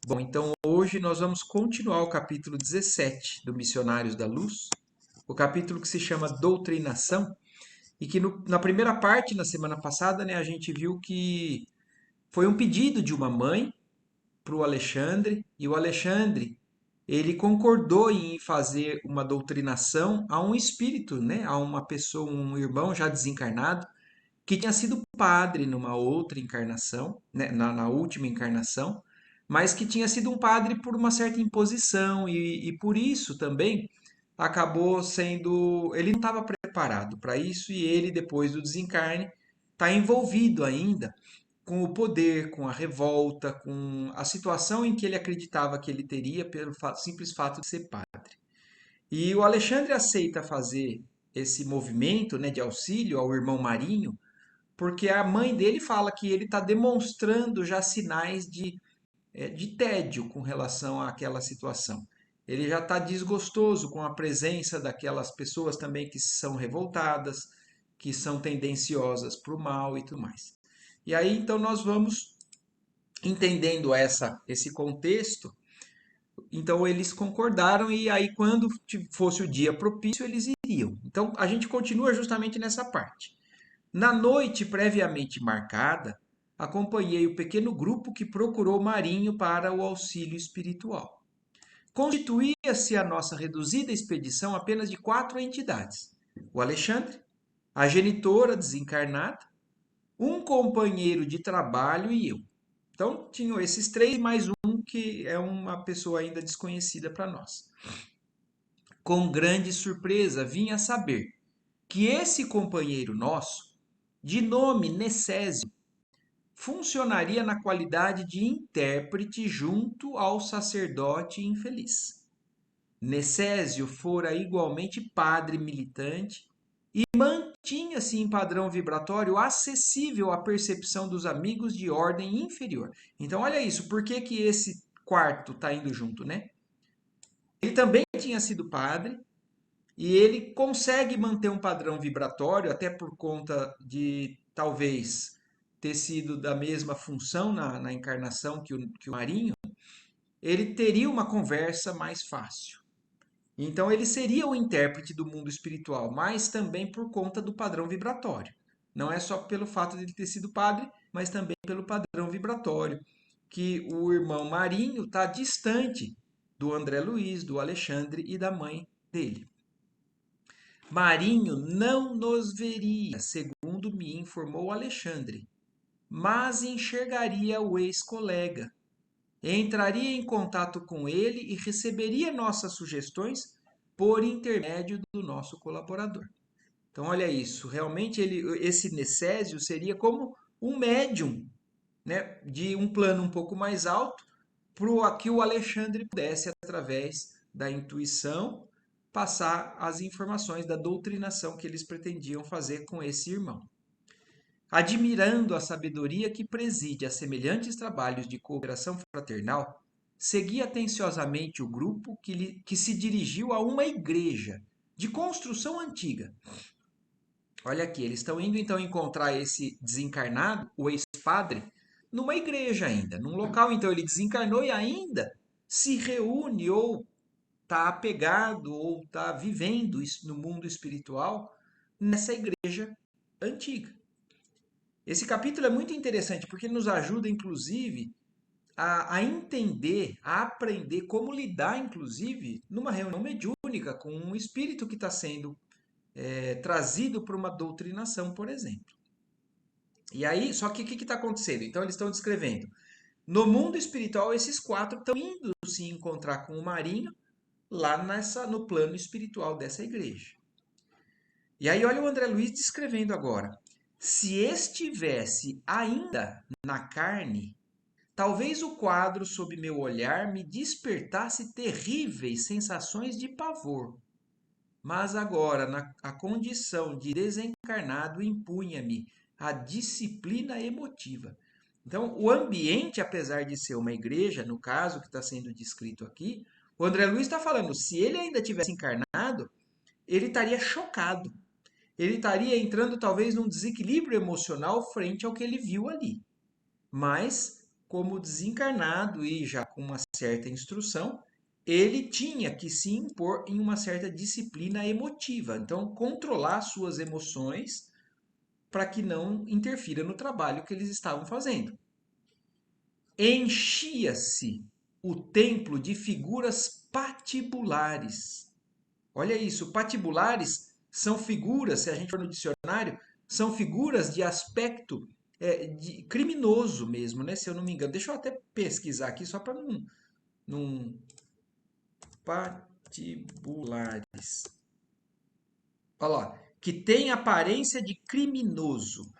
Bom, então hoje nós vamos continuar o capítulo 17 do Missionários da Luz, o capítulo que se chama Doutrinação, e que na primeira parte, na semana passada, né, a gente viu que foi um pedido de uma mãe para o Alexandre, e o Alexandre ele concordou em fazer uma doutrinação a um espírito, né, a uma pessoa, um irmão já desencarnado, que tinha sido padre numa outra encarnação, né, na última encarnação, mas que tinha sido um padre por uma certa imposição e por isso também acabou sendo. Ele não estava preparado para isso e ele, depois do desencarne, está envolvido ainda com o poder, com a revolta, com a situação em que ele acreditava que ele teria pelo simples fato de ser padre. E o Alexandre aceita fazer esse movimento, né, de auxílio ao irmão Marinho, porque a mãe dele fala que ele está demonstrando já sinais de tédio com relação àquela situação. Ele já está desgostoso com a presença daquelas pessoas também que são revoltadas, que são tendenciosas para o mal e tudo mais. E aí então nós vamos entendendo esse contexto. Então eles concordaram e aí quando fosse o dia propício eles iriam. Então a gente continua justamente nessa parte. Na noite previamente marcada, acompanhei o pequeno grupo que procurou Marinho para o auxílio espiritual. Constituía-se a nossa reduzida expedição apenas de 4 entidades: o Alexandre, a genitora desencarnada, um companheiro de trabalho e eu. Então, tinham esses três, mais um que é uma pessoa ainda desconhecida para nós. Com grande surpresa, vim a saber que esse companheiro nosso, de nome Necésio, funcionaria na qualidade de intérprete junto ao sacerdote infeliz. Necésio fora igualmente padre militante e mantinha-se em padrão vibratório acessível à percepção dos amigos de ordem inferior. Então, olha isso, por que que esse quarto está indo junto, né? Ele também tinha sido padre e ele consegue manter um padrão vibratório, até por conta de talvez ter sido da mesma função na encarnação que o Marinho, ele teria uma conversa mais fácil. Então ele seria o intérprete do mundo espiritual, mas também por conta do padrão vibratório. Não é só pelo fato de ele ter sido padre, mas também pelo padrão vibratório, que o irmão Marinho está distante do André Luiz, do Alexandre e da mãe dele. Marinho não nos veria, segundo me informou Alexandre, mas enxergaria o ex-colega. Entraria em contato com ele e receberia nossas sugestões por intermédio do nosso colaborador. Então, olha isso, realmente esse Necésio seria como um médium, né, de um plano um pouco mais alto, para que o Alexandre pudesse, através da intuição, passar as informações da doutrinação que eles pretendiam fazer com esse irmão. Admirando a sabedoria que preside a semelhantes trabalhos de cooperação fraternal, segui atenciosamente o grupo que se dirigiu a uma igreja de construção antiga. Olha aqui, eles estão indo então encontrar esse desencarnado, o ex-padre, numa igreja ainda, num local. Então ele desencarnou e ainda se reúne ou está apegado ou está vivendo isso no mundo espiritual nessa igreja antiga. Esse capítulo é muito interessante porque ele nos ajuda, inclusive, a entender, a aprender como lidar, inclusive, numa reunião mediúnica com um espírito que está sendo trazido para uma doutrinação, por exemplo. E aí, só que o que está acontecendo? Então, eles estão descrevendo. No mundo espiritual, esses quatro estão indo se encontrar com o Marinho lá no plano espiritual dessa igreja. E aí, olha o André Luiz descrevendo agora. Se estivesse ainda na carne, talvez o quadro sob meu olhar me despertasse terríveis sensações de pavor. Mas agora, a condição de desencarnado impunha-me a disciplina emotiva. Então, o ambiente, apesar de ser uma igreja, no caso que está sendo descrito aqui, o André Luiz está falando, se ele ainda tivesse encarnado, ele estaria chocado. Ele estaria entrando talvez num desequilíbrio emocional frente ao que ele viu ali. Mas como desencarnado e já com uma certa instrução, ele tinha que se impor em uma certa disciplina emotiva. Então, controlar suas emoções para que não interfira no trabalho que eles estavam fazendo. Enchia-se o templo de figuras patibulares. Olha isso, patibulares são figuras, se a gente for no dicionário, são figuras de aspecto de criminoso mesmo, né? Se eu não me engano. Deixa eu até pesquisar aqui só para não. Patibulares. Olha lá, que tem aparência de criminoso.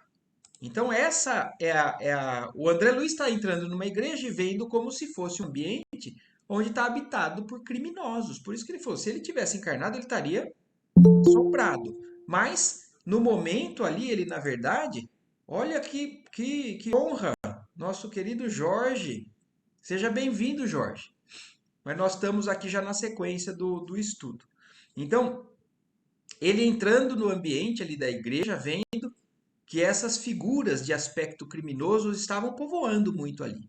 Então, essa o André Luiz está entrando numa igreja e vendo como se fosse um ambiente onde está habitado por criminosos. Por isso que ele falou: se ele tivesse encarnado, ele estaria assombrado. Mas, no momento ali, ele, na verdade, olha que honra, nosso querido Jorge. Seja bem-vindo, Jorge. Mas nós estamos aqui já na sequência do estudo. Então, ele entrando no ambiente ali da igreja, vendo que essas figuras de aspecto criminoso estavam povoando muito ali.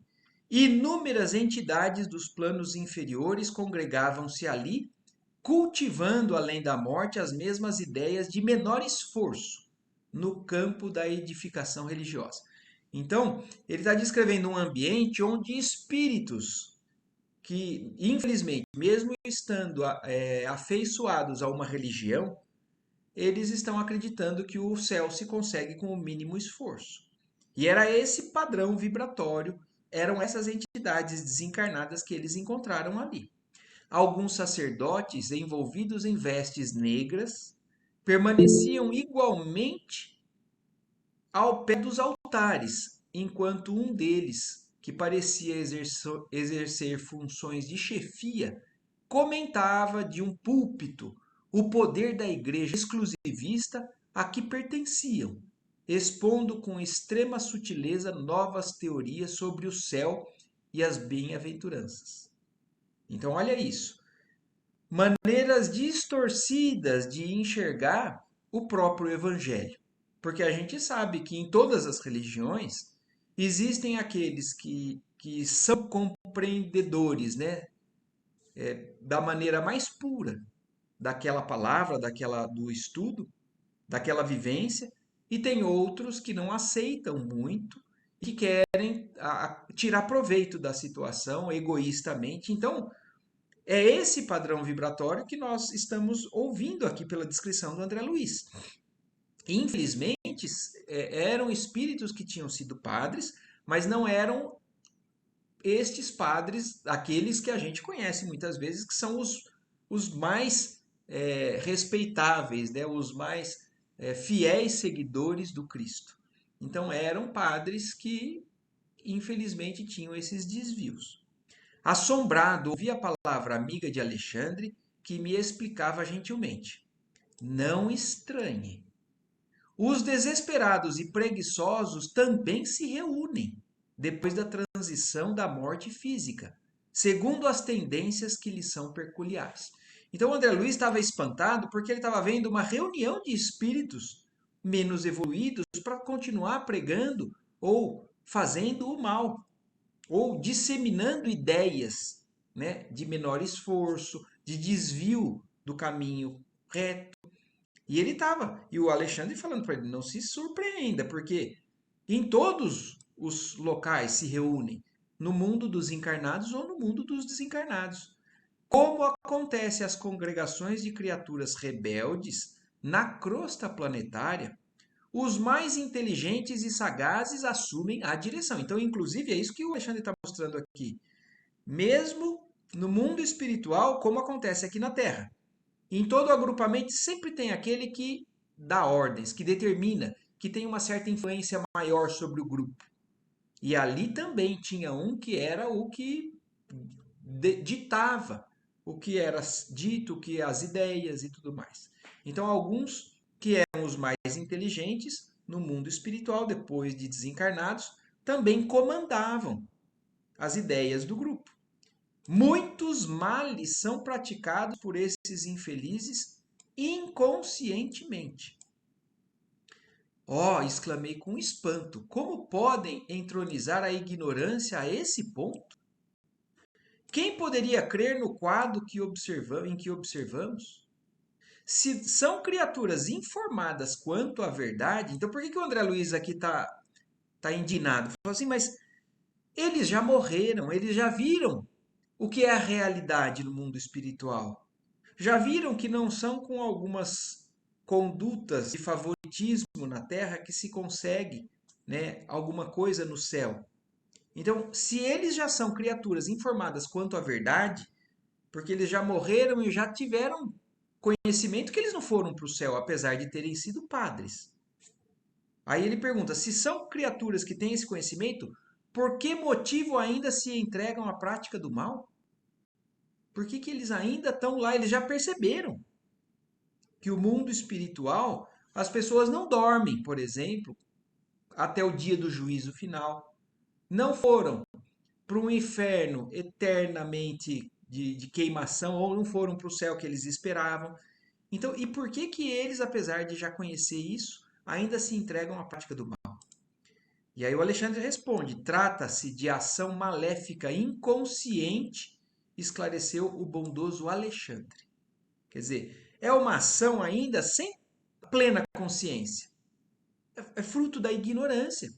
Inúmeras entidades dos planos inferiores congregavam-se ali, cultivando além da morte as mesmas ideias de menor esforço no campo da edificação religiosa. Então, ele está descrevendo um ambiente onde espíritos que, infelizmente, mesmo estando afeiçoados a uma religião, eles estão acreditando que o céu se consegue com o mínimo esforço. E era esse padrão vibratório, eram essas entidades desencarnadas que eles encontraram ali. Alguns sacerdotes, envolvidos em vestes negras, permaneciam igualmente ao pé dos altares, enquanto um deles, que parecia exercer funções de chefia, comentava de um púlpito o poder da igreja exclusivista a que pertenciam, expondo com extrema sutileza novas teorias sobre o céu e as bem-aventuranças. Então, olha isso. Maneiras distorcidas de enxergar o próprio evangelho. Porque a gente sabe que em todas as religiões existem aqueles que são compreendedores, né, da maneira mais pura daquela palavra, do estudo, daquela vivência, e tem outros que não aceitam muito e que querem tirar proveito da situação egoístamente. Então, é esse padrão vibratório que nós estamos ouvindo aqui pela descrição do André Luiz. Infelizmente, eram espíritos que tinham sido padres, mas não eram estes padres, aqueles que a gente conhece muitas vezes, que são os mais respeitáveis, né? Os mais fiéis seguidores do Cristo. Então, eram padres que, infelizmente, tinham esses desvios. Assombrado, ouvi a palavra amiga de Alexandre, que me explicava gentilmente: não estranhe. Os desesperados e preguiçosos também se reúnem depois da transição da morte física, segundo as tendências que lhes são peculiares. Então, André Luiz estava espantado porque ele estava vendo uma reunião de espíritos menos evoluídos para continuar pregando ou fazendo o mal, ou disseminando ideias, né, de menor esforço, de desvio do caminho reto. E ele estava, e o Alexandre falando para ele: não se surpreenda, porque em todos os locais se reúnem, no mundo dos encarnados ou no mundo dos desencarnados. Como acontece às congregações de criaturas rebeldes na crosta planetária, os mais inteligentes e sagazes assumem a direção. Então, inclusive, é isso que o Alexandre está mostrando aqui. Mesmo no mundo espiritual, como acontece aqui na Terra. Em todo agrupamento sempre tem aquele que dá ordens, que determina, que tem uma certa influência maior sobre o grupo. E ali também tinha um que era o que ditava o que era dito, o que as ideias e tudo mais. Então, alguns que eram os mais inteligentes no mundo espiritual, depois de desencarnados, também comandavam as ideias do grupo. Muitos males são praticados por esses infelizes inconscientemente. Ó, exclamei com espanto, como podem entronizar a ignorância a esse ponto? Quem poderia crer no quadro em que observamos? Se são criaturas informadas quanto à verdade, então por que o André Luiz aqui tá indignado? Falou assim, mas eles já morreram, eles já viram o que é a realidade no mundo espiritual. Já viram que não são com algumas condutas de favoritismo na terra que se consegue, né, alguma coisa no céu. Então, se eles já são criaturas informadas quanto à verdade, porque eles já morreram e já tiveram conhecimento que eles não foram para o céu, apesar de terem sido padres. Aí ele pergunta: se são criaturas que têm esse conhecimento, por que motivo ainda se entregam à prática do mal? Por que eles ainda estão lá? Eles já perceberam que o mundo espiritual, as pessoas não dormem, por exemplo, até o dia do juízo final. Não foram para um inferno eternamente de queimação, ou não foram para o céu que eles esperavam. Então, e por que eles, apesar de já conhecer isso, ainda se entregam à prática do mal? E aí o Alexandre responde: trata-se de ação maléfica inconsciente, esclareceu o bondoso Alexandre. Quer dizer, é uma ação ainda sem plena consciência. É fruto da ignorância.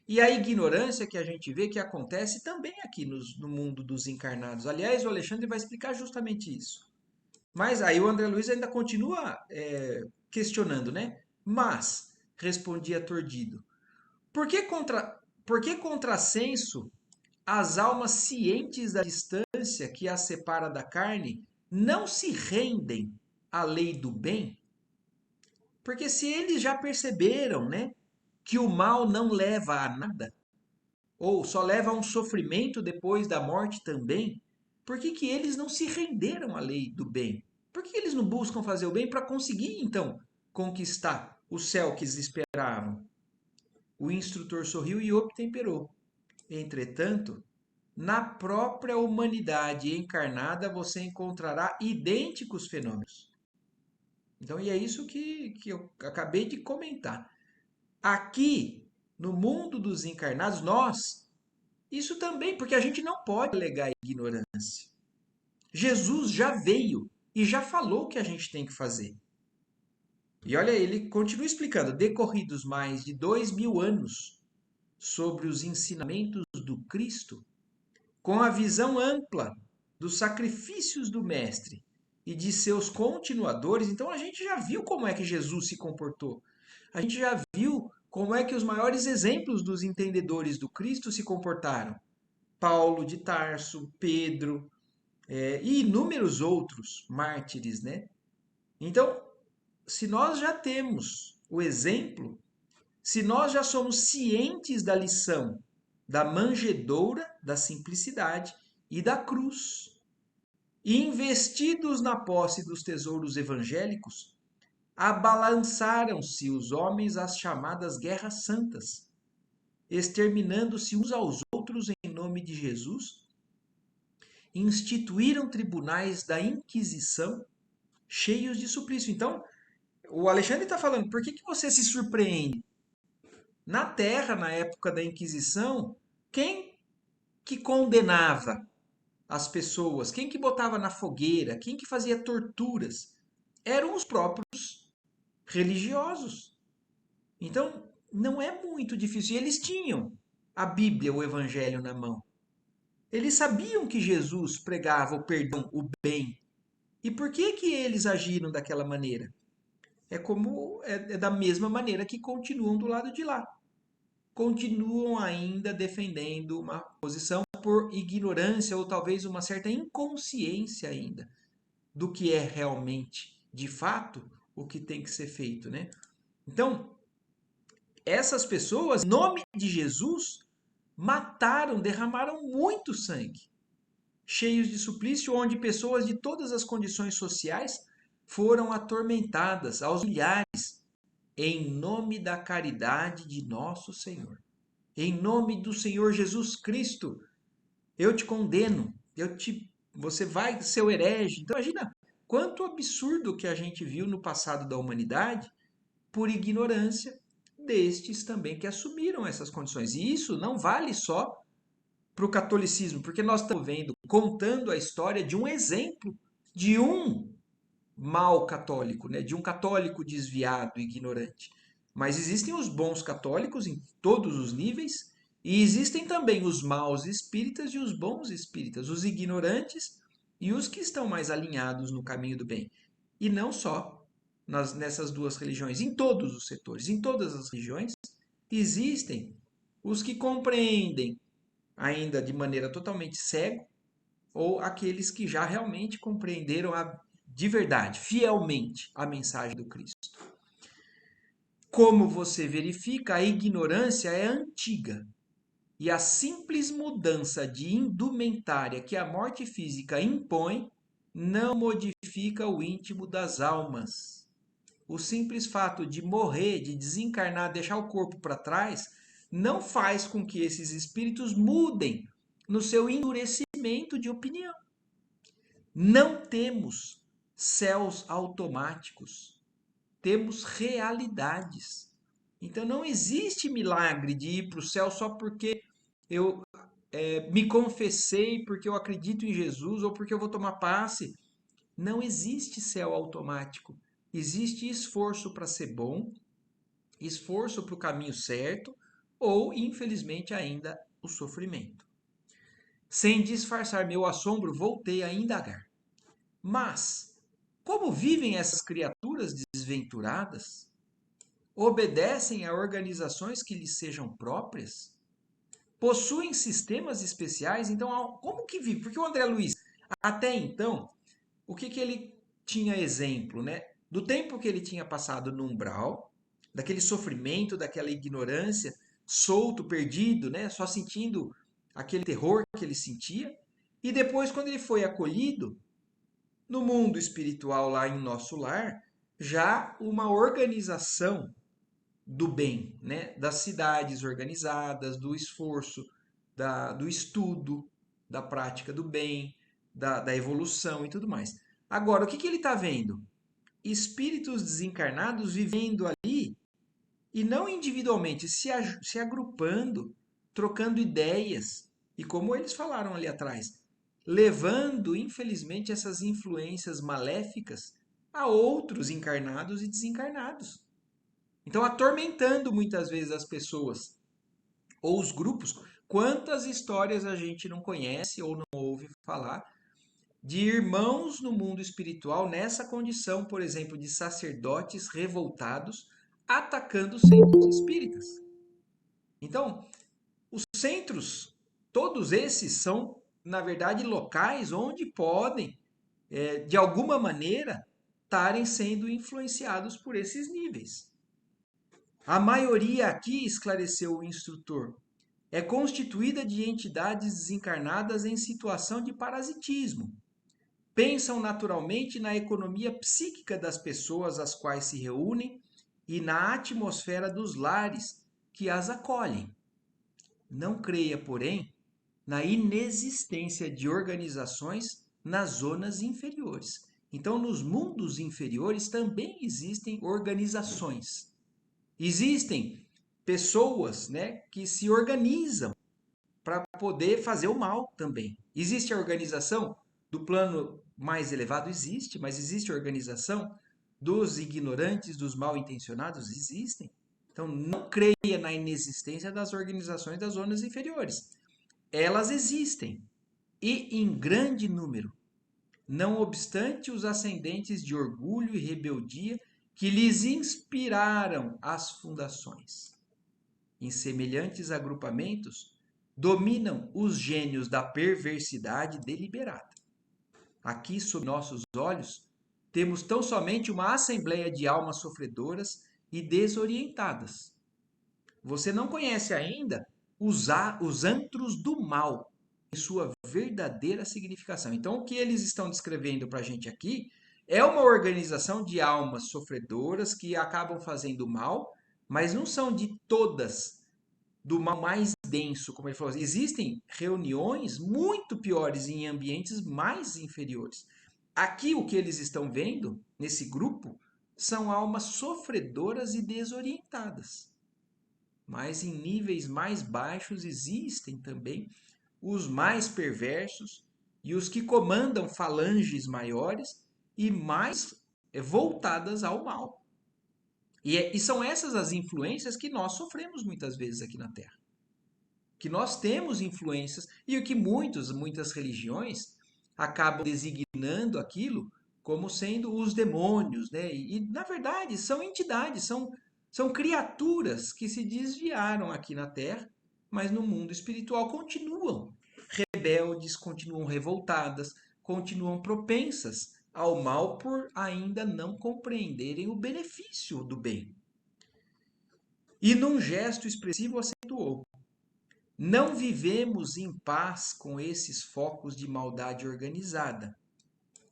E a ignorância que a gente vê que acontece também aqui no mundo dos encarnados. Aliás, o Alexandre vai explicar justamente isso. Mas aí o André Luiz ainda continua questionando, né? Mas, respondia Tordido, por que contrassenso as almas cientes da distância que as separa da carne não se rendem à lei do bem? Porque se eles já perceberam, né, que o mal não leva a nada, ou só leva a um sofrimento depois da morte também, por que eles não se renderam à lei do bem? Por que eles não buscam fazer o bem para conseguir, então, conquistar o céu que eles esperavam? O instrutor sorriu e obtemperou. Entretanto, na própria humanidade encarnada você encontrará idênticos fenômenos. Então, e é isso que eu acabei de comentar. Aqui, no mundo dos encarnados, nós, isso também, porque a gente não pode alegar ignorância. Jesus já veio e já falou o que a gente tem que fazer. E olha, ele continua explicando, decorridos mais de 2000 anos sobre os ensinamentos do Cristo, com a visão ampla dos sacrifícios do Mestre e de seus continuadores, então a gente já viu como é que Jesus se comportou. A gente já viu como é que os maiores exemplos dos entendedores do Cristo se comportaram. Paulo de Tarso, Pedro, e inúmeros outros mártires, né? Então, se nós já temos o exemplo, se nós já somos cientes da lição da manjedoura, da simplicidade e da cruz, e investidos na posse dos tesouros evangélicos, abalançaram-se os homens às chamadas guerras santas, exterminando-se uns aos outros em nome de Jesus, instituíram tribunais da Inquisição cheios de suplício. Então, o Alexandre está falando, por que você se surpreende? Na Terra, na época da Inquisição, quem que condenava as pessoas? Quem que botava na fogueira? Quem que fazia torturas? Eram os próprios religiosos. Então, não é muito difícil. E eles tinham a Bíblia, o Evangelho na mão. Eles sabiam que Jesus pregava o perdão, o bem. E por que eles agiram daquela maneira? É da mesma maneira que continuam do lado de lá. Continuam ainda defendendo uma posição por ignorância ou talvez uma certa inconsciência ainda do que é realmente, de fato, o que tem que ser feito, né? Então, essas pessoas, em nome de Jesus, mataram, derramaram muito sangue, cheios de suplício, onde pessoas de todas as condições sociais foram atormentadas aos milhares, em nome da caridade de nosso Senhor. Em nome do Senhor Jesus Cristo, eu te condeno, você vai ser o herege. Então imagina quanto absurdo que a gente viu no passado da humanidade, por ignorância destes também que assumiram essas condições. E isso não vale só para o catolicismo, porque nós estamos vendo, contando a história de um exemplo de um mau católico, né? De um católico desviado, ignorante. Mas existem os bons católicos em todos os níveis, e existem também os maus espíritas e os bons espíritas, os ignorantes e os que estão mais alinhados no caminho do bem. E não só nessas duas religiões, em todos os setores, em todas as religiões, existem os que compreendem ainda de maneira totalmente cega, ou aqueles que já realmente compreenderam de verdade, fielmente, a mensagem do Cristo. Como você verifica, a ignorância é antiga e a simples mudança de indumentária que a morte física impõe não modifica o íntimo das almas. O simples fato de morrer, de desencarnar, deixar o corpo para trás, não faz com que esses espíritos mudem no seu endurecimento de opinião. Não temos céus automáticos, temos realidades. Então não existe milagre de ir para o céu só porque eu me confessei, porque eu acredito em Jesus ou porque eu vou tomar passe. Não existe céu automático. Existe esforço para ser bom, esforço para o caminho certo ou, infelizmente, ainda o sofrimento. Sem disfarçar meu assombro, voltei a indagar. Mas, como vivem essas criaturas desventuradas? Obedecem a organizações que lhes sejam próprias? Possuem sistemas especiais? Então, como que vive? Porque o André Luiz, até então, o que ele tinha exemplo, né? Do tempo que ele tinha passado no umbral, daquele sofrimento, daquela ignorância, solto, perdido, né? Só sentindo aquele terror que ele sentia. E depois, quando ele foi acolhido, no mundo espiritual, lá em nosso lar, já uma organização do bem, né? Das cidades organizadas, do esforço, do estudo, da prática do bem, da evolução e tudo mais. Agora, o que ele está vendo? Espíritos desencarnados vivendo ali e não individualmente, se agrupando, trocando ideias. E como eles falaram ali atrás, levando, infelizmente, essas influências maléficas a outros encarnados e desencarnados. Então, atormentando muitas vezes as pessoas ou os grupos. Quantas histórias a gente não conhece ou não ouve falar de irmãos no mundo espiritual nessa condição, por exemplo, de sacerdotes revoltados atacando centros espíritas. Então, os centros, todos esses são, na verdade, locais onde podem, de alguma maneira, estarem sendo influenciados por esses níveis. A maioria aqui, esclareceu o instrutor, é constituída de entidades desencarnadas em situação de parasitismo. Pensam naturalmente na economia psíquica das pessoas às quais se reúnem e na atmosfera dos lares que as acolhem. Não creia, porém, na inexistência de organizações nas zonas inferiores. Então, nos mundos inferiores também existem organizações. Existem pessoas, né, que se organizam para poder fazer o mal também. Existe a organização do plano mais elevado? Existe, mas existe a organização dos ignorantes, dos mal intencionados? Existem. Então, não creia na inexistência das organizações das zonas inferiores. Elas existem e em grande número, não obstante os ascendentes de orgulho e rebeldia que lhes inspiraram as fundações. Em semelhantes agrupamentos, dominam os gênios da perversidade deliberada. Aqui, sob nossos olhos, temos tão somente uma assembleia de almas sofredoras e desorientadas. Você não conhece ainda os antros do mal em sua verdadeira significação. Então, o que eles estão descrevendo para a gente aqui é uma organização de almas sofredoras que acabam fazendo mal, mas não são de todas do mal mais denso, como ele falou. Existem reuniões muito piores em ambientes mais inferiores. Aqui o que eles estão vendo nesse grupo são almas sofredoras e desorientadas. Mas em níveis mais baixos existem também os mais perversos e os que comandam falanges maiores e mais voltadas ao mal. E são essas as influências que nós sofremos muitas vezes aqui na Terra. Que nós temos influências e o que muitas religiões acabam designando aquilo como sendo os demônios, né? E na verdade são entidades, são criaturas que se desviaram aqui na Terra, mas no mundo espiritual continuam rebeldes, continuam revoltadas, continuam propensas ao mal por ainda não compreenderem o benefício do bem. E num gesto expressivo acentuou: não vivemos em paz com esses focos de maldade organizada.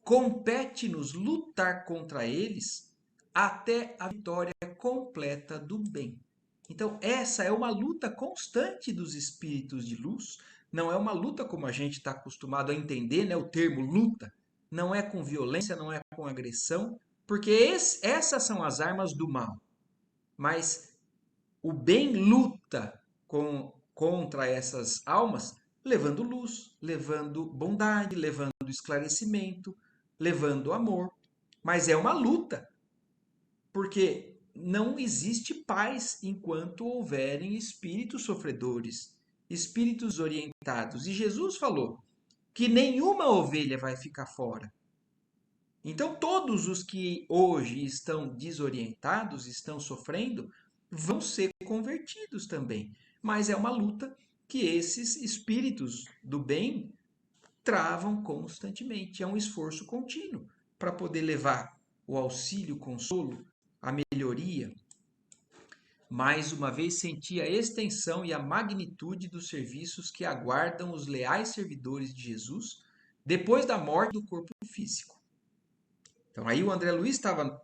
Compete-nos lutar contra eles até a vitória completa do bem. Então, essa é uma luta constante dos espíritos de luz. Não é uma luta como a gente está acostumado a entender, né? O termo luta. Não é com violência, não é com agressão, porque essas são as armas do mal. Mas o bem luta contra essas almas, levando luz, levando bondade, levando esclarecimento, levando amor. Mas é uma luta, porque não existe paz enquanto houverem espíritos sofredores, espíritos orientados. E Jesus falou que nenhuma ovelha vai ficar fora. Então, todos os que hoje estão desorientados, estão sofrendo, vão ser convertidos também. Mas é uma luta que esses espíritos do bem travam constantemente. É um esforço contínuo para poder levar o auxílio, o consolo, a melhoria. Mais uma vez senti a extensão e a magnitude dos serviços que aguardam os leais servidores de Jesus depois da morte do corpo físico. Então aí o André Luiz estava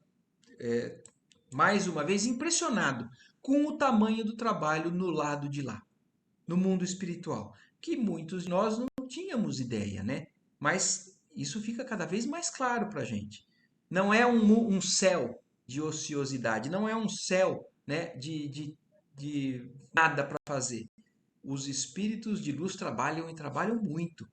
mais uma vez impressionado com o tamanho do trabalho no lado de lá, no mundo espiritual, que muitos de nós não tínhamos ideia, né? Mas isso fica cada vez mais claro para a gente. Não é um céu de ociosidade, não é um céu, né, de nada para fazer. Os espíritos de luz trabalham e trabalham muito.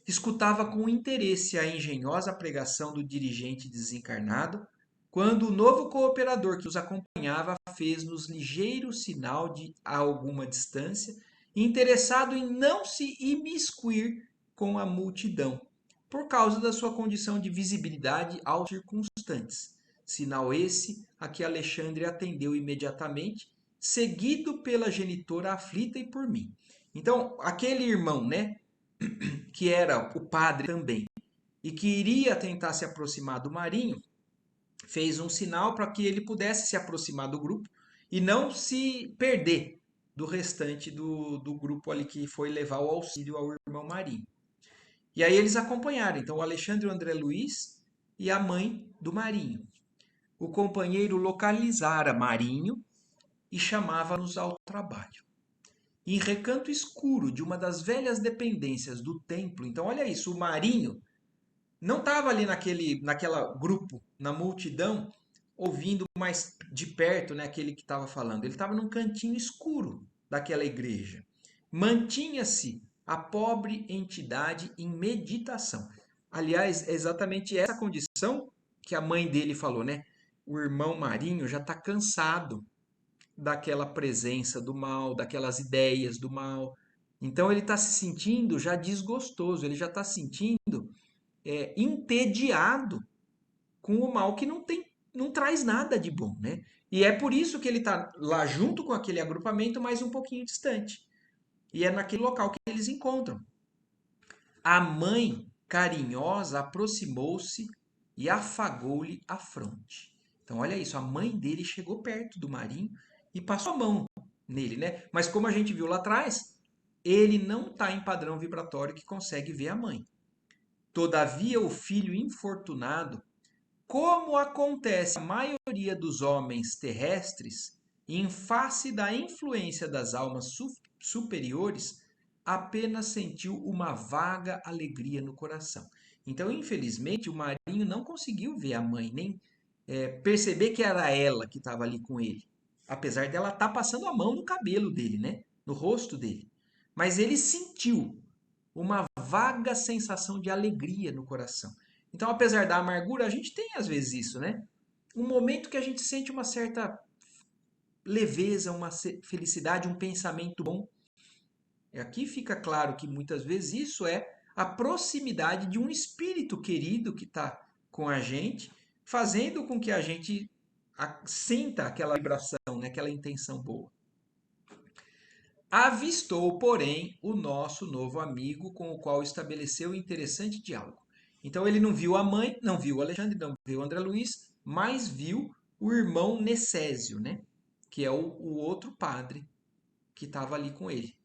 Escutava com interesse a engenhosa pregação do dirigente desencarnado, quando o novo cooperador que os acompanhava fez-nos ligeiro sinal de a alguma distância, interessado em não se imiscuir com a multidão, por causa da sua condição de visibilidade aos circunstantes. Sinal esse a que Alexandre atendeu imediatamente, seguido pela genitora aflita e por mim. Então, aquele irmão, né, que era o padre também, e que iria tentar se aproximar do Marinho, fez um sinal para que ele pudesse se aproximar do grupo e não se perder do restante do grupo ali que foi levar o auxílio ao irmão Marinho. E aí eles acompanharam, então, o Alexandre e o André Luiz e a mãe do Marinho. O companheiro localizara Marinho e chamava-nos ao trabalho. Em recanto escuro de uma das velhas dependências do templo, então olha isso, o Marinho não estava ali naquela grupo, na multidão, ouvindo mais de perto, né, aquele que estava falando. Ele estava num cantinho escuro daquela igreja. Mantinha-se a pobre entidade em meditação. Aliás, é exatamente essa condição que a mãe dele falou, né? O irmão Marinho já está cansado daquela presença do mal, daquelas ideias do mal. Então ele está se sentindo já desgostoso, ele já está se sentindo entediado com o mal que não traz nada de bom, né? E é por isso que ele está lá junto com aquele agrupamento, mas um pouquinho distante. E é naquele local que eles encontram. A mãe carinhosa aproximou-se e afagou-lhe a fronte. Então, olha isso, a mãe dele chegou perto do Marinho e passou a mão nele, né? Mas como a gente viu lá atrás, ele não está em padrão vibratório que consegue ver a mãe. Todavia, o filho infortunado, como acontece a maioria dos homens terrestres, em face da influência das almas superiores, apenas sentiu uma vaga alegria no coração. Então, infelizmente, o Marinho não conseguiu ver a mãe, nem perceber que era ela que estava ali com ele. Apesar dela estar passando a mão no cabelo dele, né? No rosto dele. Mas ele sentiu uma vaga sensação de alegria no coração. Então, apesar da amargura, a gente tem às vezes isso, né? Um momento que a gente sente uma certa leveza, uma felicidade, um pensamento bom. E aqui fica claro que muitas vezes isso é a proximidade de um espírito querido que está com a gente, fazendo com que a gente sinta aquela vibração, né? Aquela intenção boa. Avistou, porém, o nosso novo amigo com o qual estabeleceu um interessante diálogo. Então ele não viu a mãe, não viu o Alexandre, não viu o André Luiz, mas viu o irmão Necésio, né? Que é o outro padre que estava ali com ele.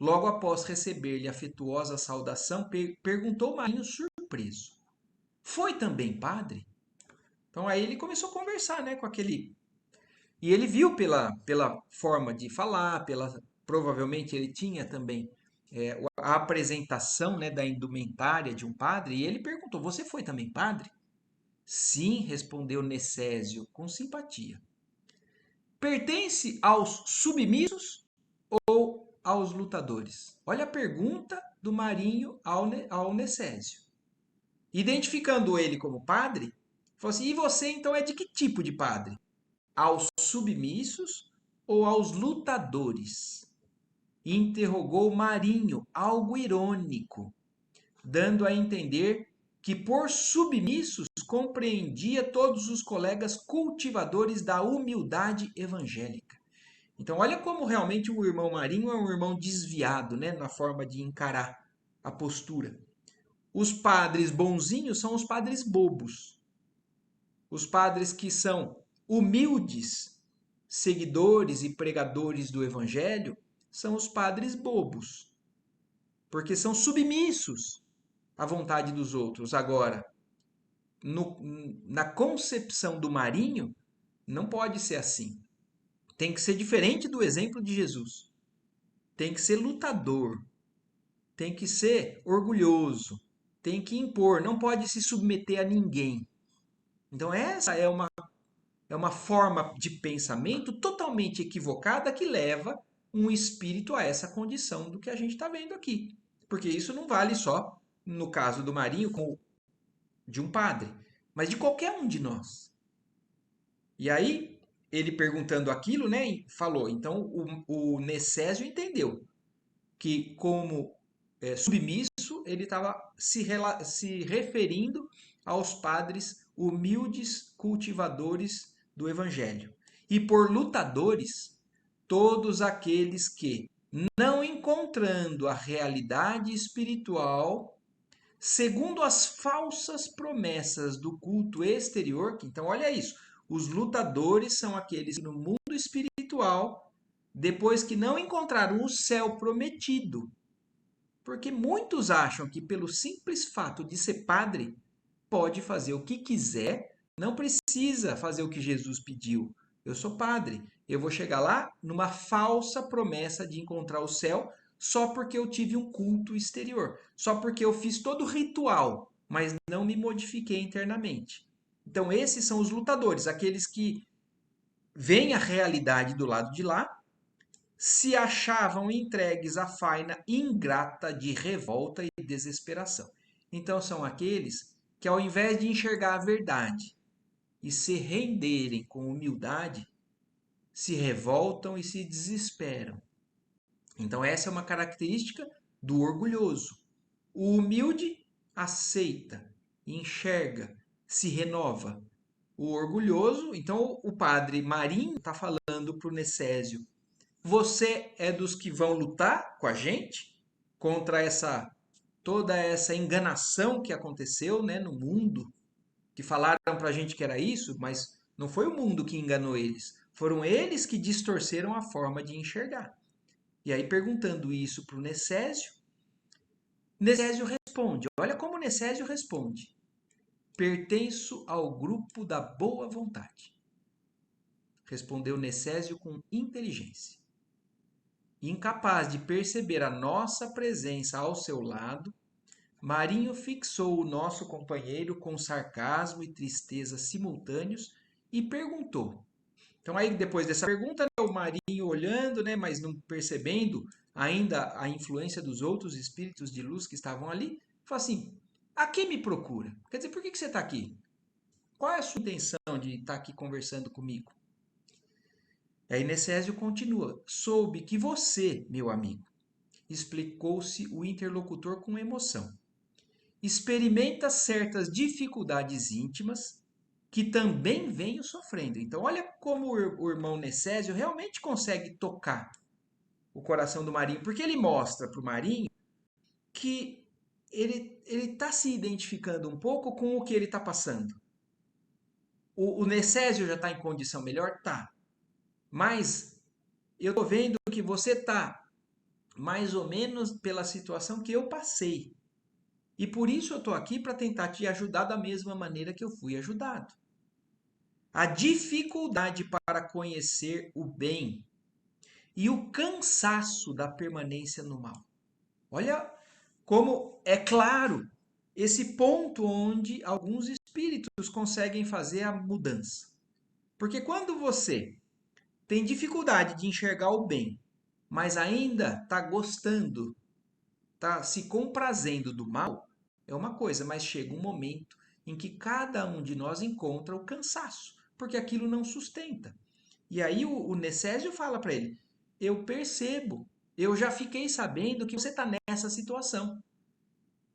Logo após receber-lhe afetuosa saudação, perguntou Marinho surpreso: Foi também padre? Então aí ele começou a conversar, né, com aquele. E ele viu pela forma de falar, provavelmente ele tinha também a apresentação, né, da indumentária de um padre, e ele perguntou: Você foi também padre? Sim, respondeu Necésio com simpatia. Pertence aos submissos ou aos lutadores? Olha a pergunta do Marinho ao Necésio. Identificando ele como padre, falou assim: e você então é de que tipo de padre? Aos submissos ou aos lutadores? Interrogou Marinho, algo irônico, dando a entender que por submissos compreendia todos os colegas cultivadores da humildade evangélica. Então, olha como realmente o irmão Marinho é um irmão desviado, né, na forma de encarar a postura. Os padres bonzinhos são os padres bobos. Os padres que são humildes, seguidores e pregadores do evangelho, são os padres bobos, porque são submissos à vontade dos outros. Agora, no, na concepção do Marinho, não pode ser assim. Tem que ser diferente do exemplo de Jesus. Tem que ser lutador, tem que ser orgulhoso, tem que impor, não pode se submeter a ninguém. Então, essa é uma forma de pensamento totalmente equivocada que leva um espírito a essa condição do que a gente está vendo aqui. Porque isso não vale só no caso do Marinho, como de um padre, mas de qualquer um de nós. E aí, ele perguntando aquilo, né, falou. Então, o Necésio entendeu que, como submisso, ele estava se referindo aos padres humildes cultivadores do evangelho. E por lutadores, todos aqueles que, não encontrando a realidade espiritual, segundo as falsas promessas do culto exterior, que então olha isso, os lutadores são aqueles que no mundo espiritual, depois que não encontraram o céu prometido, porque muitos acham que pelo simples fato de ser padre, pode fazer o que quiser, não precisa fazer o que Jesus pediu. Eu sou padre, eu vou chegar lá numa falsa promessa de encontrar o céu só porque eu tive um culto exterior, só porque eu fiz todo o ritual, mas não me modifiquei internamente. Então, esses são os lutadores, aqueles que veem a realidade do lado de lá, se achavam entregues à faina ingrata de revolta e desesperação. Então, são aqueles que, ao invés de enxergar a verdade e se renderem com humildade, se revoltam e se desesperam. Então, essa é uma característica do orgulhoso. O humilde aceita, enxerga, se renova. O orgulhoso, então o padre Marinho está falando para o Necésio: você é dos que vão lutar com a gente contra toda essa enganação que aconteceu, né, no mundo, que falaram para a gente que era isso, mas não foi o mundo que enganou eles. Foram eles que distorceram a forma de enxergar. E aí, perguntando isso para o Necésio, Necésio responde. Olha como Necésio responde. Pertenço ao grupo da boa vontade. Respondeu Necésio com inteligência. Incapaz de perceber a nossa presença ao seu lado, Marinho fixou o nosso companheiro com sarcasmo e tristeza simultâneos e perguntou. Então aí depois dessa pergunta, né, o Marinho olhando, né, mas não percebendo ainda a influência dos outros espíritos de luz que estavam ali, falou assim: a que me procura? Quer dizer, por que você está aqui? Qual é a sua intenção de estar aqui conversando comigo? Aí Necésio continua: soube que você, meu amigo, explicou-se o interlocutor com emoção, experimenta certas dificuldades íntimas que também venho sofrendo. Então, olha como o irmão Necésio realmente consegue tocar o coração do Marinho, porque ele mostra para o Marinho que ele está se identificando um pouco com o que ele está passando. O Necésio já está em condição melhor? Tá. Mas eu estou vendo que você está mais ou menos pela situação que eu passei. E por isso eu estou aqui para tentar te ajudar da mesma maneira que eu fui ajudado. A dificuldade para conhecer o bem e o cansaço da permanência no mal. Olha como é claro esse ponto onde alguns espíritos conseguem fazer a mudança. Porque quando você tem dificuldade de enxergar o bem, mas ainda está gostando, está se comprazendo do mal, é uma coisa, mas chega um momento em que cada um de nós encontra o cansaço, porque aquilo não sustenta. E aí o Necésio fala para ele: eu percebo, eu já fiquei sabendo que você está nessa situação.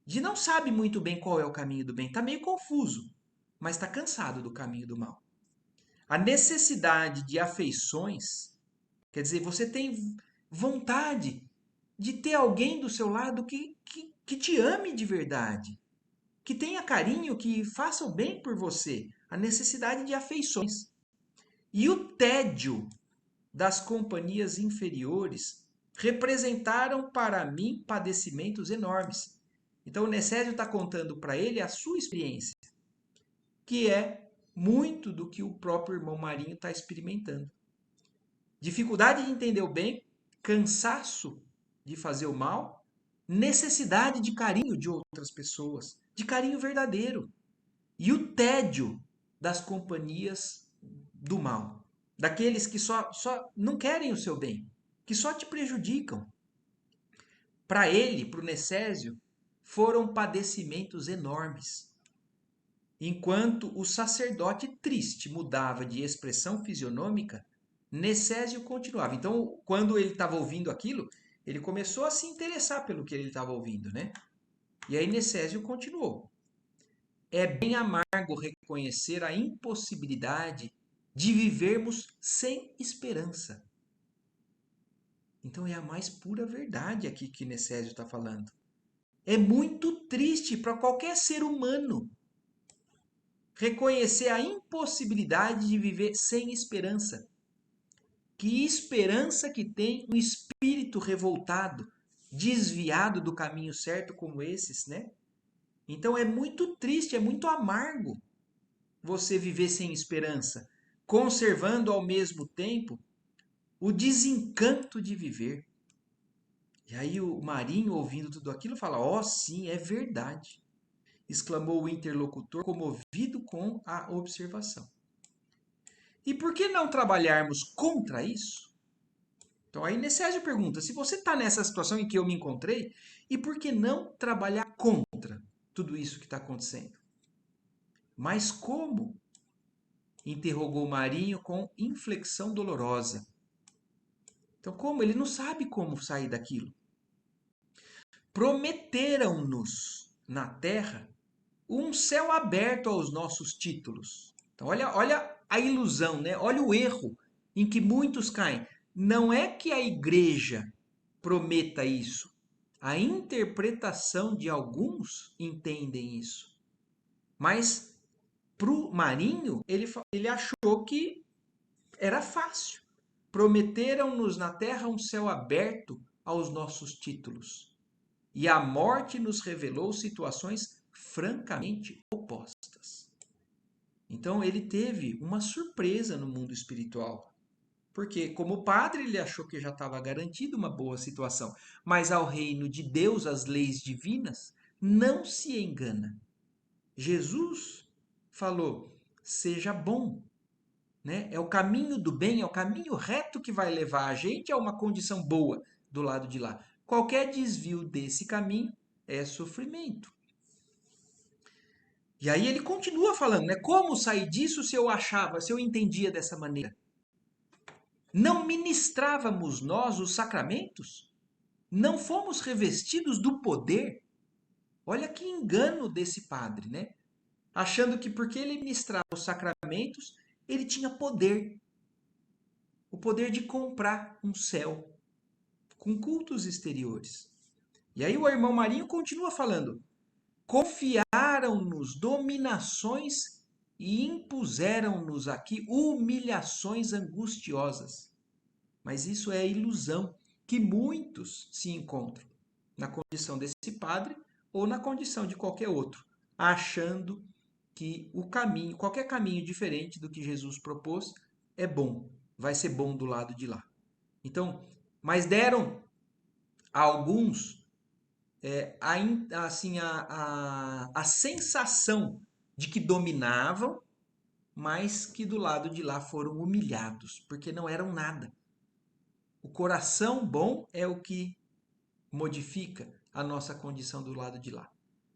De não sabe muito bem qual é o caminho do bem, está meio confuso, mas está cansado do caminho do mal. A necessidade de afeições, quer dizer, você tem vontade de ter alguém do seu lado que te ame de verdade, que tenha carinho, que faça o bem por você. A necessidade de afeições. E o tédio das companhias inferiores representaram para mim padecimentos enormes. Então o Necésio está contando para ele a sua experiência, que é muito do que o próprio irmão Marinho está experimentando. Dificuldade de entender o bem, cansaço de fazer o mal, necessidade de carinho de outras pessoas, de carinho verdadeiro. E o tédio das companhias do mal, daqueles que só não querem o seu bem, que só te prejudicam. Para ele, para o Necésio, foram padecimentos enormes. Enquanto o sacerdote triste mudava de expressão fisionômica, Necésio continuava. Então, quando ele estava ouvindo aquilo, ele começou a se interessar pelo que ele estava ouvindo, né? E aí Necésio continuou. É bem amargo reconhecer a impossibilidade de vivermos sem esperança. Então é a mais pura verdade aqui que Necésio está falando. É muito triste para qualquer ser humano reconhecer a impossibilidade de viver sem esperança. Que esperança que tem um espírito revoltado, desviado do caminho certo como esses, né? Então é muito triste, é muito amargo você viver sem esperança, conservando ao mesmo tempo o desencanto de viver. E aí o Marinho, ouvindo tudo aquilo, fala: ó, oh, sim, é verdade, exclamou o interlocutor, comovido com a observação. E por que não trabalharmos contra isso? Então aí Necésio pergunta: se você está nessa situação em que eu me encontrei, e por que não trabalhar contra tudo isso que está acontecendo? Mas como? Interrogou Marinho com inflexão dolorosa. Então, como? Ele não sabe como sair daquilo. Prometeram-nos na terra um céu aberto aos nossos títulos. Então, olha a ilusão, né? Olha o erro em que muitos caem. Não é que a igreja prometa isso. A interpretação de alguns entendem isso. Mas para o Marinho, ele achou que era fácil. Prometeram-nos na terra um céu aberto aos nossos títulos. E a morte nos revelou situações francamente opostas. Então ele teve uma surpresa no mundo espiritual. Porque, como padre, ele achou que já estava garantido uma boa situação. Mas ao reino de Deus, as leis divinas, não se engana. Jesus falou, seja bom, né? É o caminho do bem, é o caminho reto que vai levar a gente a uma condição boa do lado de lá. Qualquer desvio desse caminho é sofrimento. E aí ele continua falando, né? Como sair disso se eu achava, se eu entendia dessa maneira? Não ministrávamos nós os sacramentos? Não fomos revestidos do poder? Olha que engano desse padre, né? Achando que porque ele ministrava os sacramentos, ele tinha poder. O poder de comprar um céu com cultos exteriores. E aí o irmão Marinho continua falando: confiaram-nos dominações e impuseram-nos aqui humilhações angustiosas. Mas isso é ilusão que muitos se encontram na condição desse padre ou na condição de qualquer outro, achando que o caminho, qualquer caminho diferente do que Jesus propôs, é bom, vai ser bom do lado de lá. Então, mas deram a alguns assim, a sensação de que dominavam, mas que do lado de lá foram humilhados, porque não eram nada. O coração bom é o que modifica a nossa condição do lado de lá.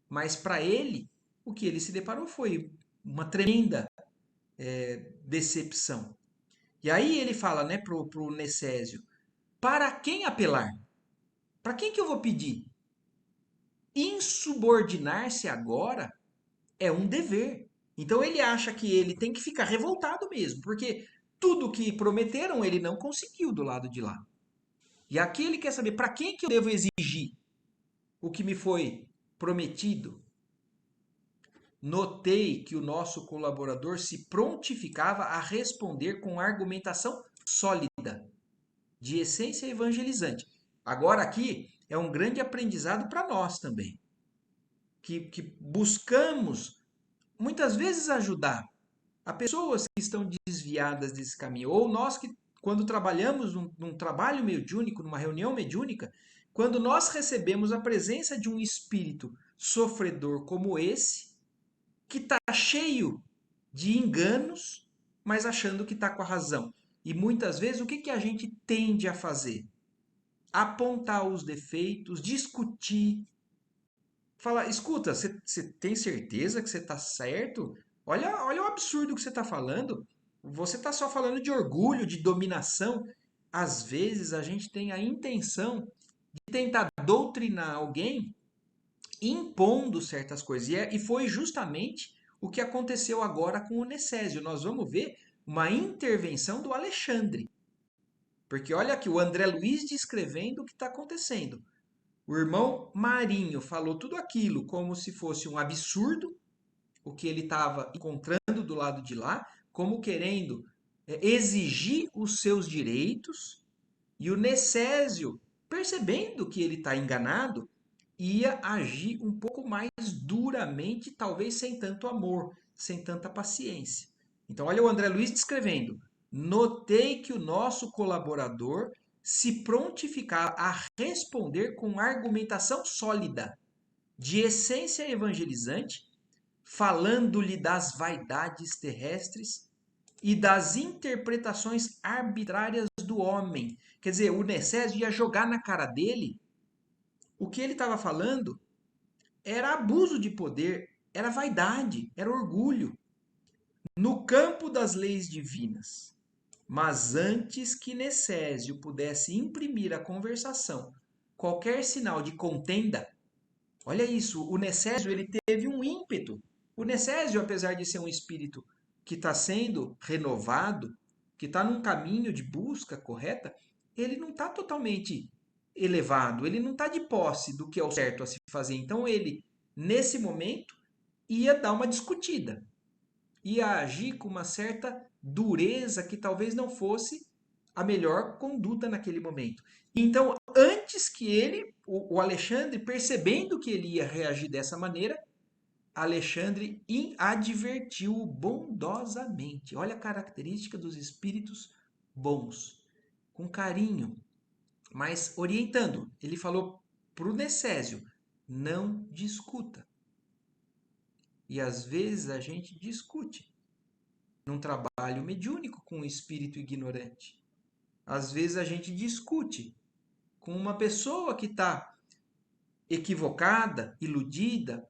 Mas para ele, o que ele se deparou foi uma tremenda decepção. E aí ele fala, né, pro Necésio, para quem apelar? Para quem que eu vou pedir? Insubordinar-se agora é um dever. Então ele acha que ele tem que ficar revoltado mesmo, porque tudo que prometeram ele não conseguiu do lado de lá. E aqui ele quer saber para quem que eu devo exigir o que me foi prometido. Notei que o nosso colaborador se prontificava a responder com argumentação sólida, de essência evangelizante. Agora aqui é um grande aprendizado para nós também, que buscamos muitas vezes ajudar a pessoas que estão desviadas desse caminho, ou nós que, quando trabalhamos num trabalho mediúnico, numa reunião mediúnica, quando nós recebemos a presença de um espírito sofredor como esse, que está cheio de enganos, mas achando que está com a razão. E muitas vezes o que, que a gente tende a fazer? Apontar os defeitos, discutir, falar, escuta, você tem certeza que você está certo? Olha o absurdo que você está falando. Você está só falando de orgulho, de dominação. Às vezes a gente tem a intenção de tentar doutrinar alguém impondo certas coisas. E foi justamente o que aconteceu agora com o Necésio. Nós vamos ver uma intervenção do Alexandre. Porque olha aqui, o André Luiz descrevendo o que está acontecendo. O irmão Marinho falou tudo aquilo como se fosse um absurdo, o que ele estava encontrando do lado de lá, como querendo exigir os seus direitos, e o Necésio, percebendo que ele está enganado, ia agir um pouco mais duramente, talvez sem tanto amor, sem tanta paciência. Então, olha o André Luiz descrevendo. Notei que o nosso colaborador se prontificava a responder com argumentação sólida, de essência evangelizante, falando-lhe das vaidades terrestres e das interpretações arbitrárias do homem. Quer dizer, o Necésio ia jogar na cara dele o que ele estava falando era abuso de poder, era vaidade, era orgulho. No campo das leis divinas. Mas antes que Necésio pudesse imprimir à conversação qualquer sinal de contenda, olha isso, o Necésio ele teve um ímpeto. O Necésio, apesar de ser um espírito que está sendo renovado, que está num caminho de busca correta, ele não está totalmente elevado, ele não está de posse do que é o certo a se fazer. Então ele, nesse momento, ia dar uma discutida, ia agir com uma certa dureza que talvez não fosse a melhor conduta naquele momento. Então, antes que ele, o Alexandre, percebendo que ele ia reagir dessa maneira, Alexandre advertiu-o bondosamente. Olha a característica dos espíritos bons, com carinho, mas orientando. Ele falou para o Necésio, não discuta. E às vezes a gente discute num trabalho mediúnico com um espírito ignorante. Às vezes a gente discute com uma pessoa que está equivocada, iludida,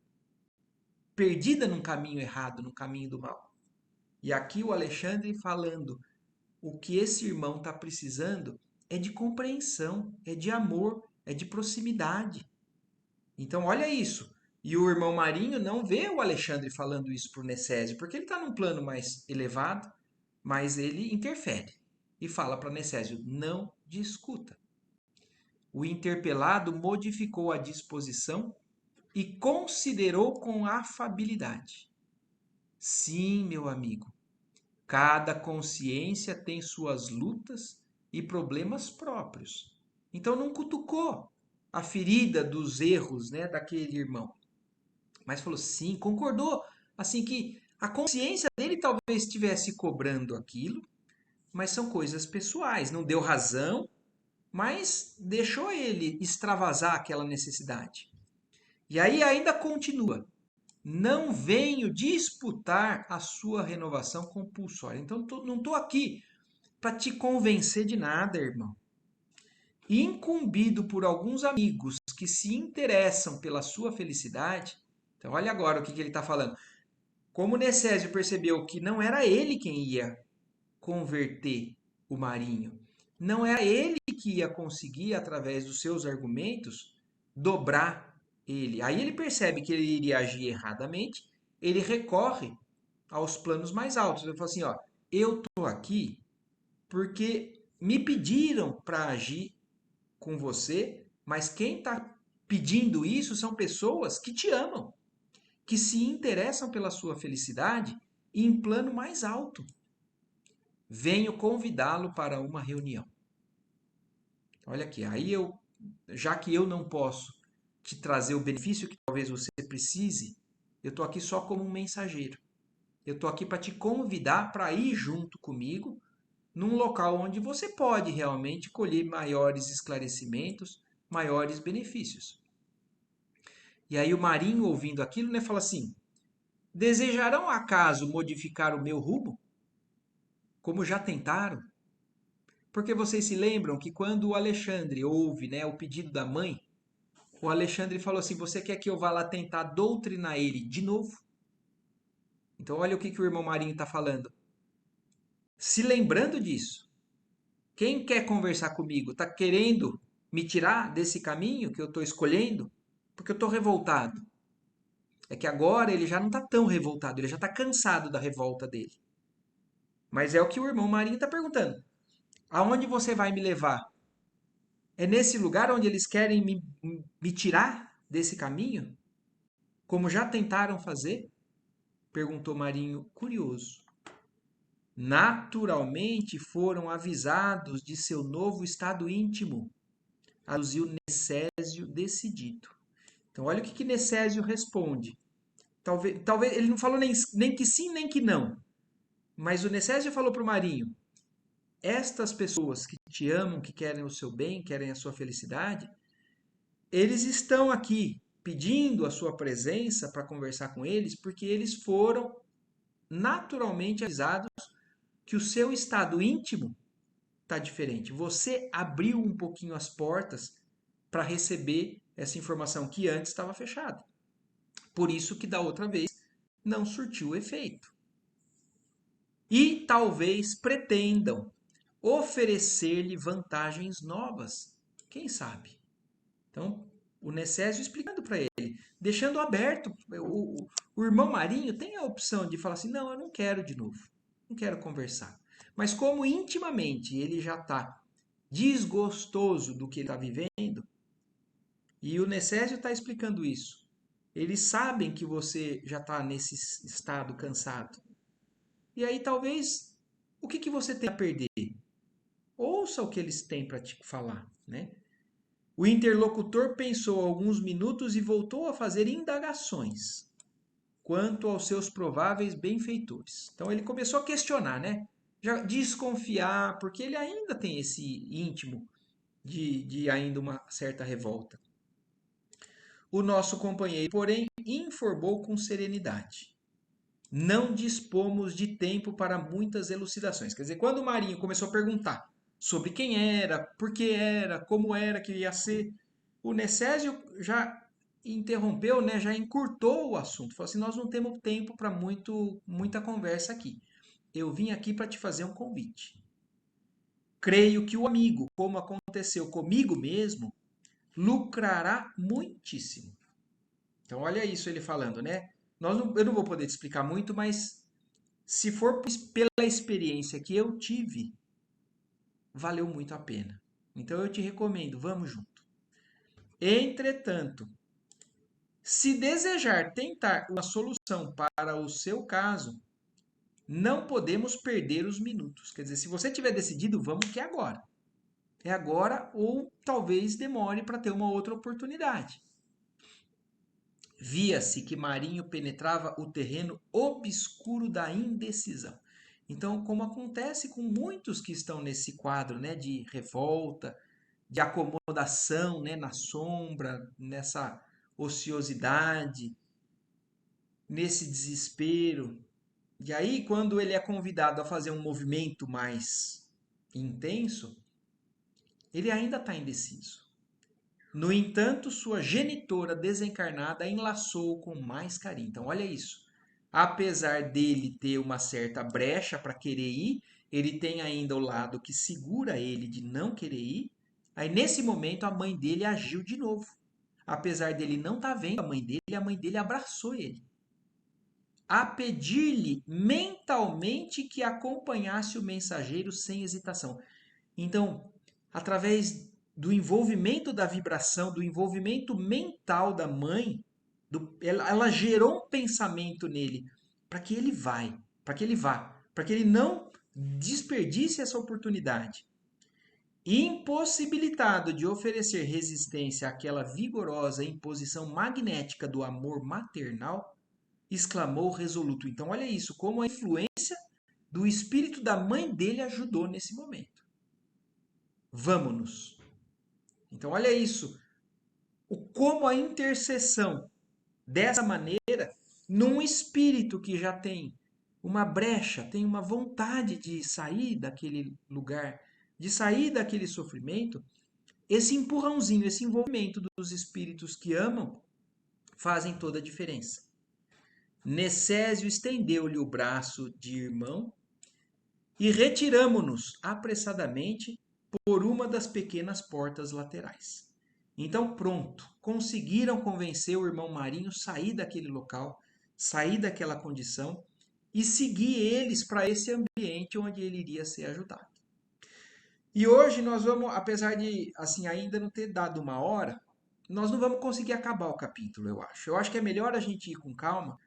perdida num caminho errado, num caminho do mal. E aqui o Alexandre falando o que esse irmão está precisando é de compreensão, é de amor, é de proximidade. Então, olha isso. E o irmão Marinho não vê o Alexandre falando isso para o Necésio, porque ele está num plano mais elevado, mas ele interfere e fala para Necésio: não discuta. O interpelado modificou a disposição e considerou com afabilidade. Sim, meu amigo, cada consciência tem suas lutas e problemas próprios. Então não cutucou a ferida dos erros, né, daquele irmão, mas falou sim, concordou, assim que a consciência dele talvez estivesse cobrando aquilo, mas são coisas pessoais, não deu razão, mas deixou ele extravasar aquela necessidade. E aí ainda continua: não venho disputar a sua renovação compulsória. Então não estou aqui para te convencer de nada, irmão. Incumbido por alguns amigos que se interessam pela sua felicidade. Então olha agora o que ele está falando. Como Necésio percebeu que não era ele quem ia converter o Marinho, não era ele que ia conseguir, através dos seus argumentos, dobrar ele. Aí ele percebe que ele iria agir erradamente, ele recorre aos planos mais altos. Ele fala assim, ó, eu tô aqui porque me pediram para agir com você, mas quem está pedindo isso são pessoas que te amam, que se interessam pela sua felicidade em plano mais alto. Venho convidá-lo para uma reunião. Olha aqui, aí já que eu não posso te trazer o benefício que talvez você precise, eu estou aqui só como um mensageiro. Eu estou aqui para te convidar para ir junto comigo num local onde você pode realmente colher maiores esclarecimentos, maiores benefícios. E aí o Marinho, ouvindo aquilo, né, fala assim: desejarão acaso modificar o meu rumo, como já tentaram? Porque vocês se lembram que quando o Alexandre ouve, né, o pedido da mãe, o Alexandre falou assim: você quer que eu vá lá tentar doutrinar ele de novo? Então olha o que o irmão Marinho está falando. Se lembrando disso, quem quer conversar comigo está querendo me tirar desse caminho que eu estou escolhendo? Porque eu estou revoltado. É que agora ele já não está tão revoltado, ele já está cansado da revolta dele. Mas é o que o irmão Marinho está perguntando. Aonde você vai me levar? É nesse lugar onde eles querem me tirar desse caminho? Como já tentaram fazer? Perguntou Marinho, curioso. Naturalmente foram avisados de seu novo estado íntimo, aludiu Necésio decidido. Então, olha o que Necésio responde. Talvez ele não falou nem que sim, nem que não. Mas o Necésio falou para o Marinho: estas pessoas que te amam, que querem o seu bem, querem a sua felicidade, eles estão aqui pedindo a sua presença para conversar com eles, porque eles foram naturalmente avisados que o seu estado íntimo está diferente. Você abriu um pouquinho as portas para receber essa informação que antes estava fechada. Por isso que da outra vez não surtiu efeito. E talvez pretendam oferecer-lhe vantagens novas. Quem sabe? Então, o Necésio explicando para ele, deixando aberto. O irmão Marinho tem a opção de falar assim: não, eu não quero de novo, não quero conversar. Mas como intimamente ele já está desgostoso do que ele está vivendo, e o Necésio está explicando isso, eles sabem que você já está nesse estado cansado. E aí talvez, o que você tem a perder? Ouça o que eles têm para te falar, né? O interlocutor pensou alguns minutos e voltou a fazer indagações quanto aos seus prováveis benfeitores. Então ele começou a questionar, né? Já desconfiar, porque ele ainda tem esse íntimo de ainda uma certa revolta. o nosso companheiro, porém, informou com serenidade. Não dispomos de tempo para muitas elucidações. Quer dizer, quando o Marinho começou a perguntar sobre quem era, por que era, como era que ia ser, o Necésio já interrompeu, né, já encurtou o assunto. Falou assim: nós não temos tempo para muita conversa aqui. Eu vim aqui para te fazer um convite. Creio que o amigo, como aconteceu comigo mesmo, lucrará muitíssimo. Então, olha isso ele falando, né? Eu não vou poder te explicar muito, mas se for pela experiência que eu tive, valeu muito a pena. Então, eu te recomendo, vamos junto. Entretanto, se desejar tentar uma solução para o seu caso, não podemos perder os minutos. Quer dizer, se você tiver decidido, vamos que é agora. É agora ou talvez demore para ter uma outra oportunidade. Via-se que Marinho penetrava o terreno obscuro da indecisão. Então, como acontece com muitos que estão nesse quadro, né, de revolta, de acomodação, né, na sombra, nessa ociosidade, nesse desespero. E aí, quando ele é convidado a fazer um movimento mais intenso, ele ainda está indeciso. No entanto, sua genitora desencarnada enlaçou-o com mais carinho. Então, olha isso. Apesar dele ter uma certa brecha para querer ir, ele tem ainda o lado que segura ele de não querer ir. Aí, nesse momento, a mãe dele agiu de novo. Apesar dele não estar vendo a mãe dele abraçou ele, a pedir-lhe mentalmente que acompanhasse o mensageiro sem hesitação. Então, através do envolvimento da vibração, do envolvimento mental da mãe, ela gerou um pensamento nele para que ele vá, para que ele não desperdice essa oportunidade. Impossibilitado de oferecer resistência àquela vigorosa imposição magnética do amor maternal, exclamou resoluto. Então, olha isso, como a influência do espírito da mãe dele ajudou nesse momento. Vamos-nos. Então, olha isso, como a intercessão dessa maneira, num espírito que já tem uma brecha, tem uma vontade de sair daquele lugar, de sair daquele sofrimento, esse empurrãozinho, esse envolvimento dos espíritos que amam, fazem toda a diferença. Necésio estendeu-lhe o braço de irmão e retiramo-nos apressadamente por uma das pequenas portas laterais. Então, pronto, conseguiram convencer o irmão Marinho a sair daquele local, sair daquela condição e seguir eles para esse ambiente onde ele iria ser ajudado. E hoje nós vamos, apesar de assim ainda não ter dado uma hora, nós não vamos conseguir acabar o capítulo, eu acho. Eu acho que é melhor a gente ir com calma,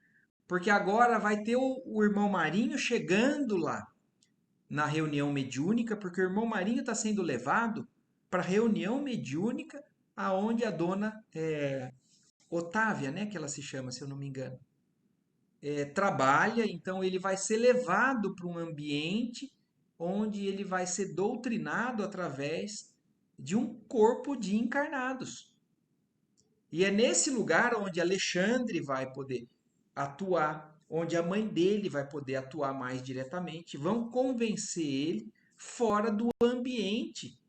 porque agora vai ter o irmão Marinho chegando lá na reunião mediúnica, porque o irmão Marinho está sendo levado para a reunião mediúnica aonde a dona Otávia, né, que ela se chama, se eu não me engano, trabalha. Então ele vai ser levado para um ambiente onde ele vai ser doutrinado através de um corpo de encarnados. E é nesse lugar onde Alexandre vai poder atuar, onde a mãe dele vai poder atuar mais diretamente, vão convencer ele fora do ambiente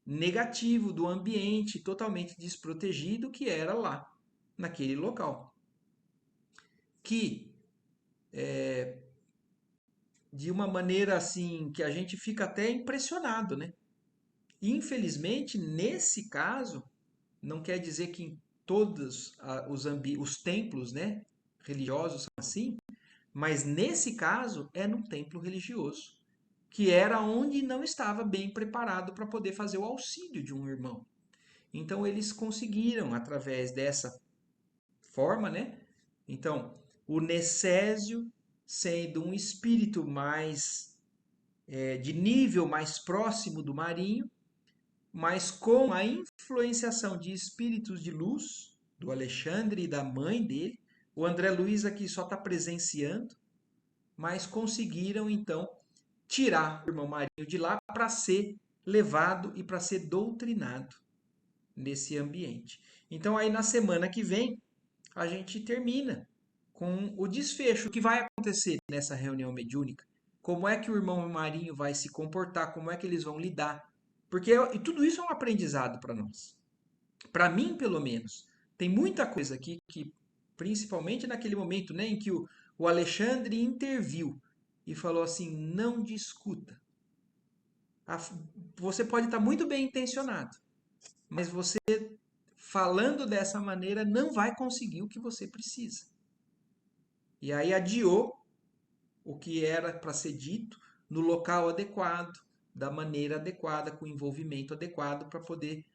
negativo, do ambiente totalmente desprotegido que era lá, naquele local. Que, de uma maneira assim, que a gente fica até impressionado, né? Infelizmente, nesse caso, não quer dizer que em todos os templos, né, religiosos são assim, mas nesse caso é num templo religioso, que era onde não estava bem preparado para poder fazer o auxílio de um irmão. Então eles conseguiram através dessa forma, né? Então, o Necésio sendo um espírito mais de nível mais próximo do Marinho, mas com a influenciação de espíritos de luz, do Alexandre e da mãe dele. O André Luiz aqui só está presenciando, mas conseguiram então tirar o irmão Marinho de lá para ser levado e para ser doutrinado nesse ambiente. Então aí na semana que vem a gente termina com o desfecho. O que vai acontecer nessa reunião mediúnica? Como é que o irmão Marinho vai se comportar? Como é que eles vão lidar? Porque e tudo isso é um aprendizado para nós. Para mim, pelo menos. Tem muita coisa aqui que, principalmente naquele momento, né, em que o Alexandre interviu e falou assim: não discuta. Você pode estar muito bem intencionado, mas você falando dessa maneira não vai conseguir o que você precisa. E aí adiou o que era para ser dito no local adequado, da maneira adequada, com o envolvimento adequado para poder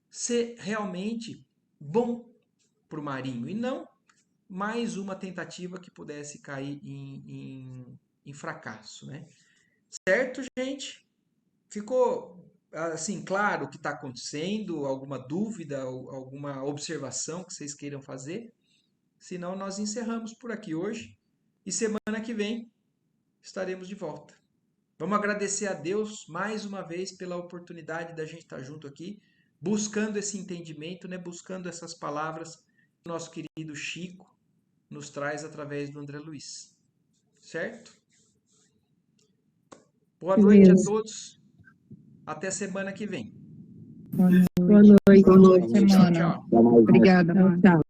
ser realmente bom para o Marinho e não mais uma tentativa que pudesse cair em fracasso, né? Certo, gente? Ficou assim claro o que está acontecendo? Alguma dúvida, alguma observação que vocês queiram fazer? Senão nós encerramos por aqui hoje e semana que vem estaremos de volta. Vamos agradecer a Deus mais uma vez pela oportunidade da gente estar junto aqui, buscando esse entendimento, né? Buscando essas palavras que o nosso querido Chico nos traz através do André Luiz. Certo? Boa noite a Beleza. todos. Até semana que vem. Boa noite. Boa Boa noite. semana. Tchau, tchau. Obrigada, Tchau, mãe. tchau.